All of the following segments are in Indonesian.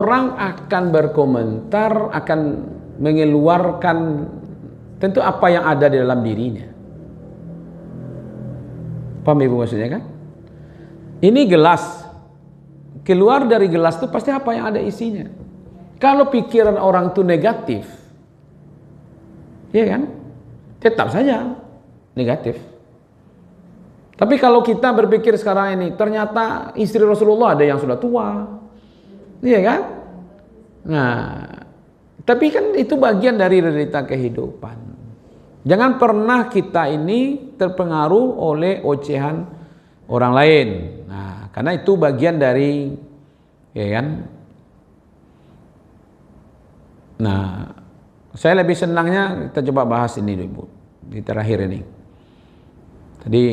orang akan berkomentar, akan mengeluarkan tentu apa yang ada di dalam dirinya. Paham Ibu maksudnya kan? Ini gelas, keluar dari gelas itu pasti apa yang ada isinya. Kalau pikiran orang itu negatif, ya kan? Tetap saja negatif. Tapi kalau kita berpikir sekarang ini, ternyata istri Rasulullah ada yang sudah tua, iya kan? Nah, tapi kan itu bagian dari realita kehidupan. Jangan pernah kita ini terpengaruh oleh ocehan orang lain. Nah, karena itu bagian dari, ya kan? Nah, saya lebih senangnya kita coba bahas ini dulu, di terakhir ini. Tadi,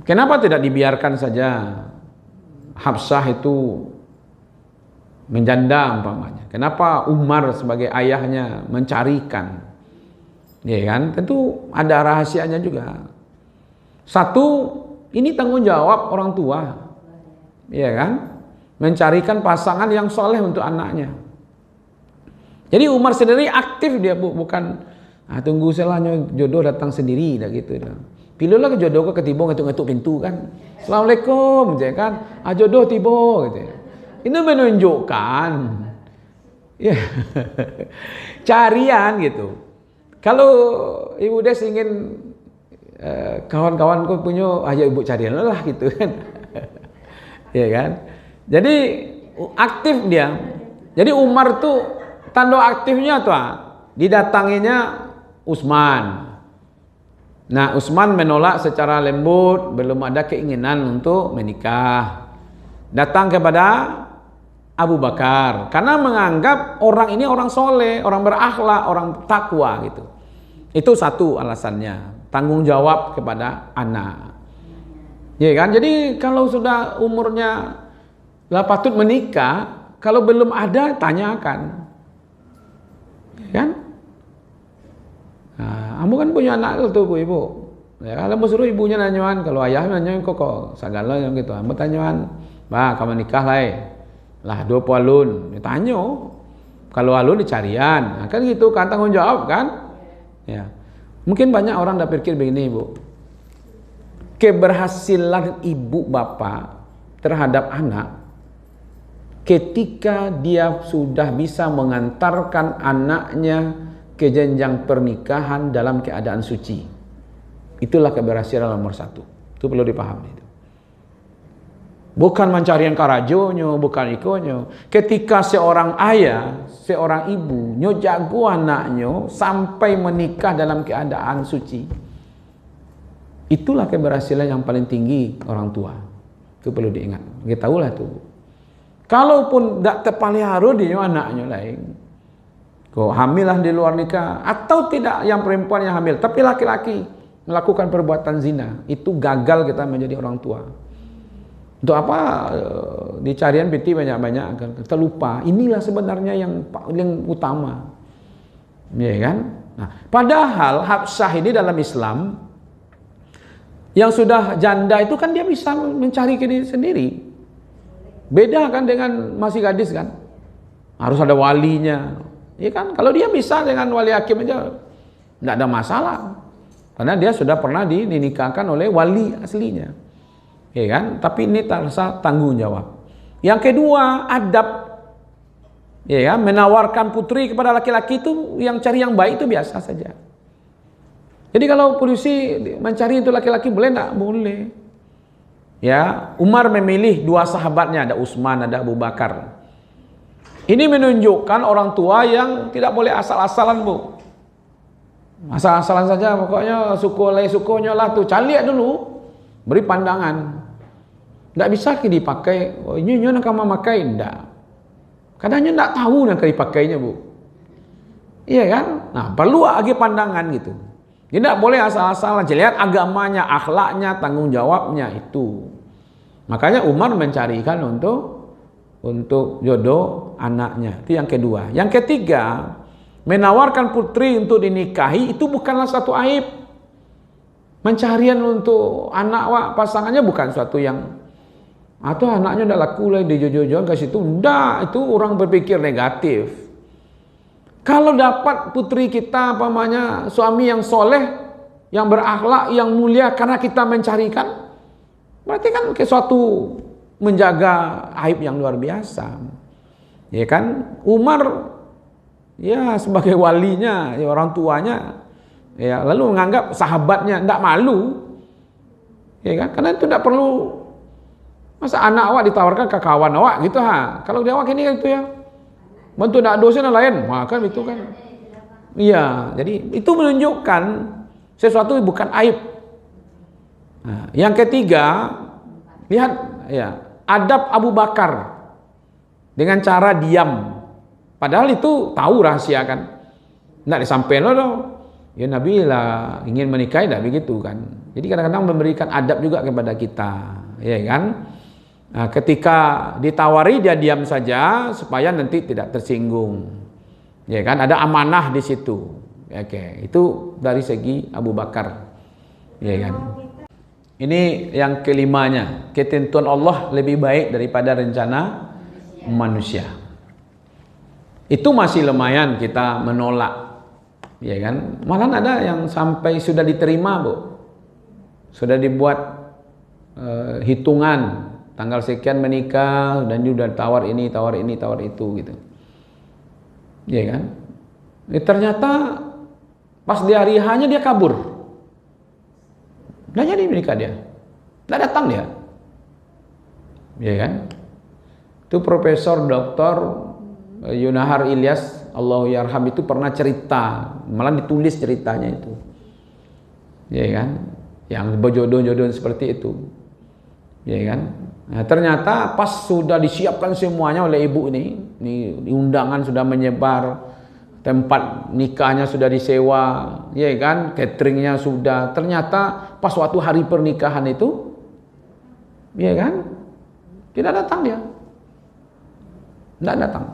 kenapa tidak dibiarkan saja Hafsah itu menjanda umpamanya? Kenapa Umar sebagai ayahnya mencarikan? Ya kan? Tentu ada rahasianya juga. Satu, ini tanggung jawab orang tua. Ya kan? Mencarikan pasangan yang soleh untuk anaknya. Jadi Umar sendiri aktif dia, bukan tunggu selanya jodoh datang sendiri dah gitu dah. Pilihlah ke jodoh ke ketibung ngetuk-ngetuk pintu kan. Assalamualaikum, ya kan? Jodoh tiba gitu. Ini menunjukkan ya carian gitu. Kalau Ibu Des ingin kawan-kawanku punya, ayo Ibu carian lah gitu kan. Ya kan? Jadi aktif dia. Jadi Umar tuh tanda aktifnya tuh didatanginya Utsman. Nah, Utsman menolak secara lembut, belum ada keinginan untuk menikah. Datang kepada Abu Bakar karena menganggap orang ini orang soleh, orang berakhlak, orang takwa gitu. Itu satu alasannya, tanggung jawab kepada anak. Ya kan? Jadi kalau sudah umurnya lah patut menikah, kalau belum ada tanyakan. Ya kan? Nah, kamu kan punya anak tuh Bu Ibu. Ya, kalau mau suruh ibunya nanyuan, kalau ayahnya nanyuan kok segala yang gitu. Kamu tanyuan, "Bah, kamu nikah lah 20 alun." Ditanya. Kalau alun dicarian. Nah, kan gitu kan tanggung jawab kan? Ya. Mungkin banyak orang dah pikir begini, Bu. Keberhasilan ibu bapak terhadap anak ketika dia sudah bisa mengantarkan anaknya ke jenjang pernikahan dalam keadaan suci. Itulah keberhasilan nomor satu. Itu perlu dipahami. Bukan mencari yang karajonyo, bukan ikonyo. Ketika seorang ayah, seorang ibu jago anaknya sampai menikah dalam keadaan suci. Itulah keberhasilan yang paling tinggi orang tua. Itu perlu diingat. Kita tahulah tuh. Kalaupun tidak terpelihara dia anaknya lain. Kok hamilah di luar nikah atau tidak yang perempuan yang hamil, tapi laki-laki melakukan perbuatan zina, itu gagal kita menjadi orang tua. Untuk apa dicarian piti banyak-banyak, kita lupa. Inilah sebenarnya yang paling utama. Ya kan? Nah, padahal Hafsah ini dalam Islam yang sudah janda itu kan dia bisa mencari diri sendiri. Beda kan dengan masih gadis kan? Harus ada walinya. Ya kan? Kalau dia bisa dengan wali hakim aja enggak ada masalah. Karena dia sudah pernah dinikahkan oleh wali aslinya. Ya kan? Tapi ini rasa tanggung jawab. Yang kedua, adab. Ya kan? Menawarkan putri kepada laki-laki itu yang cari yang baik itu biasa saja. Jadi kalau polisi mencari itu laki-laki boleh enggak? Boleh. Ya, Umar memilih dua sahabatnya, ada Utsman, ada Abu Bakar. Ini menunjukkan orang tua yang tidak boleh asal-asalan, Bu. Asal-asalan saja, pokoknya sukunya lah tuh, cari dulu. Beri pandangan. Tidak bisa dipakai, oh ini nak kamu pakai, tidak. Kadangnya tidak tahu nak dipakainya, Bu. Iya kan? Nah, perlu lagi pandangan gitu. Tidak boleh asal-asalan, lihat agamanya, akhlaknya, tanggung jawabnya itu. Makanya Umar mencarikan untuk jodoh anaknya. Itu yang kedua. Yang ketiga, menawarkan putri untuk dinikahi itu bukanlah satu aib. Mencarian untuk anak pasangannya bukan suatu yang Atau anaknya udah laku lah dijojo-jojo ke situ. Enggak, itu orang berpikir negatif. Kalau dapat putri kita pamannya suami yang soleh, yang berakhlak, yang mulia karena kita mencarikan, berarti kan ke suatu menjaga aib yang luar biasa. Ya kan? Umar ya sebagai walinya, ya orang tuanya, ya lalu menganggap sahabatnya tidak malu. Ya kan? Karena itu tidak perlu. Masa anak awak ditawarkan ke kawan awak gitu ha. Kalau dia awak ini kan itu ya. Bantu nak dosen lain, maka itu kan. Iya, jadi itu menunjukkan sesuatu bukan aib. Nah, yang ketiga, lihat ya, adab Abu Bakar dengan cara diam. Padahal itu tahu rahasia kan. Enggak disampaikan loh. Ya Nabi lah ingin menikahi tidak begitu kan. Jadi kadang-kadang memberikan adab juga kepada kita, ya kan? Nah, ketika ditawari dia diam saja supaya nanti tidak tersinggung. Ya kan, ada amanah di situ. Oke, itu dari segi Abu Bakar. Ya kan. Ini yang kelimanya, ketentuan Allah lebih baik daripada rencana manusia. Itu masih lumayan kita menolak. Ya kan? Malah ada yang sampai sudah diterima, Bu. Sudah dibuat hitungan tanggal sekian menikah dan dia udah tawar ini, tawar itu gitu. Iya kan? Ternyata pas di hari H-nya dia kabur. Nggak jadi menikah dia. Nggak datang dia. Iya kan? Itu Profesor Dr. Yunahar Ilyas, Allahu yarham, itu pernah cerita, malah ditulis ceritanya itu. Iya kan? Yang berjodoh-jodoh seperti itu. Iya kan? Nah, ternyata pas sudah disiapkan semuanya oleh ibu ini undangan sudah menyebar, tempat nikahnya sudah disewa, ya kan, cateringnya sudah. Ternyata pas waktu hari pernikahan itu, ya kan, tidak datang dia, tidak datang.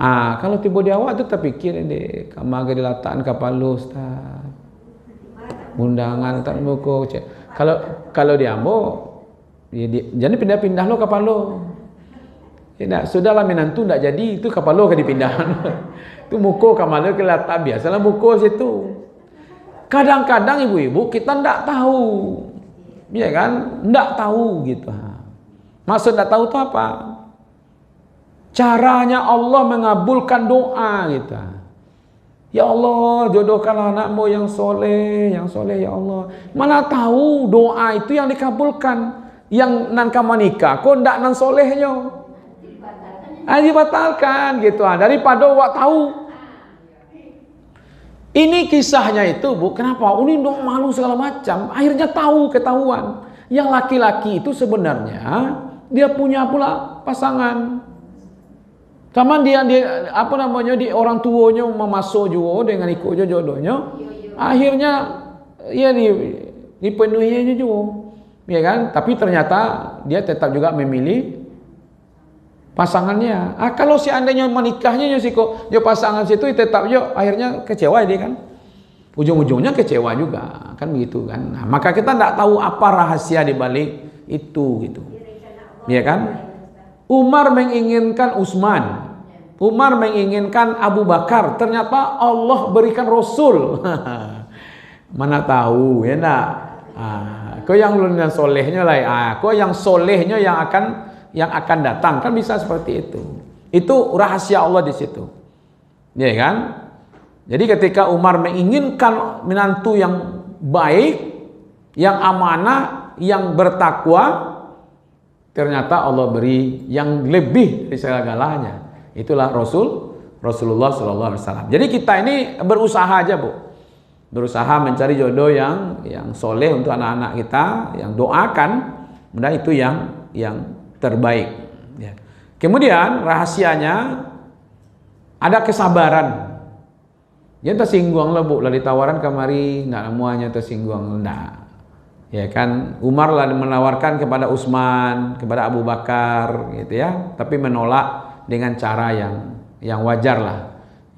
Ah, kalau tiba di awak tu terpikir deh, kamar dilataan kapal Ustaz, undangan tak muko. Kalau dia mau, jadi pindah-pindah lo kapal lo. Tidak, sudahlah menantu tidak jadi, itu kapal lo ke dipindahkan. Itu muko kapal lo ke latar biasalah muko situ. Kadang-kadang ibu-ibu kita tidak tahu, ya kan? Tidak tahu gitu. Maksud tidak tahu itu apa? Caranya Allah mengabulkan doa kita. Ya Allah, jodohkanlah anakmu yang soleh ya Allah. Mana tahu doa itu yang dikabulkan. Yang nan kamu nikah, kok ndak nan solehnya, dibatalkan gitu. Daripada awak tahu. Ini kisahnya itu, Bu. Kenapa? Ini dong malu segala macam. Akhirnya ketahuan. Yang laki-laki itu sebenarnya dia punya pula pasangan. Sama dia apa namanya, di orang tuanya memasuk juga dengan ikut jodohnya. Akhirnya ya dipenuhi juga. Ya kan? Tapi ternyata dia tetap juga memilih pasangannya. Kalau seandainya menikahnya yo pasangan situ tetap akhirnya kecewa dia kan. Ujung-ujungnya kecewa juga, kan begitu kan. Nah, maka kita tidak tahu apa rahasia di balik itu gitu. Ya kan? Umar menginginkan Utsman. Umar menginginkan Abu Bakar. Ternyata Allah berikan Rasul. Mana tahu ya enggak? Kau yang solehnya lah, kau yang solehnya yang akan datang, kan bisa seperti itu. Itu rahasia Allah di situ, ya kan? Jadi ketika Umar menginginkan menantu yang baik, yang amanah, yang bertakwa, ternyata Allah beri yang lebih dari segala-galanya. Itulah Rasulullah SAW. Jadi kita ini berusaha aja, Bu. Berusaha mencari jodoh yang soleh untuk anak-anak kita, yang doakan, mudah itu yang terbaik. Ya. Kemudian rahasianya ada kesabaran. Dia tersinggung lah, Bu, lah ditawaran kamari, nggak semuanya tersinggung, enggak. Ya kan, Umar lah menawarkan kepada Utsman, kepada Abu Bakar, gitu ya, tapi menolak dengan cara yang wajar lah.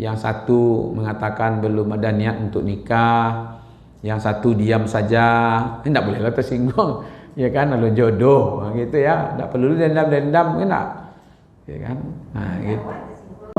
Yang satu mengatakan belum ada niat untuk nikah, yang satu diam saja. Tidak bolehlah tersinggung. Ya kan, lalu jodoh gitu ya. Tak perlu dendam-dendam, enak. Ya kan? Nah, gitu.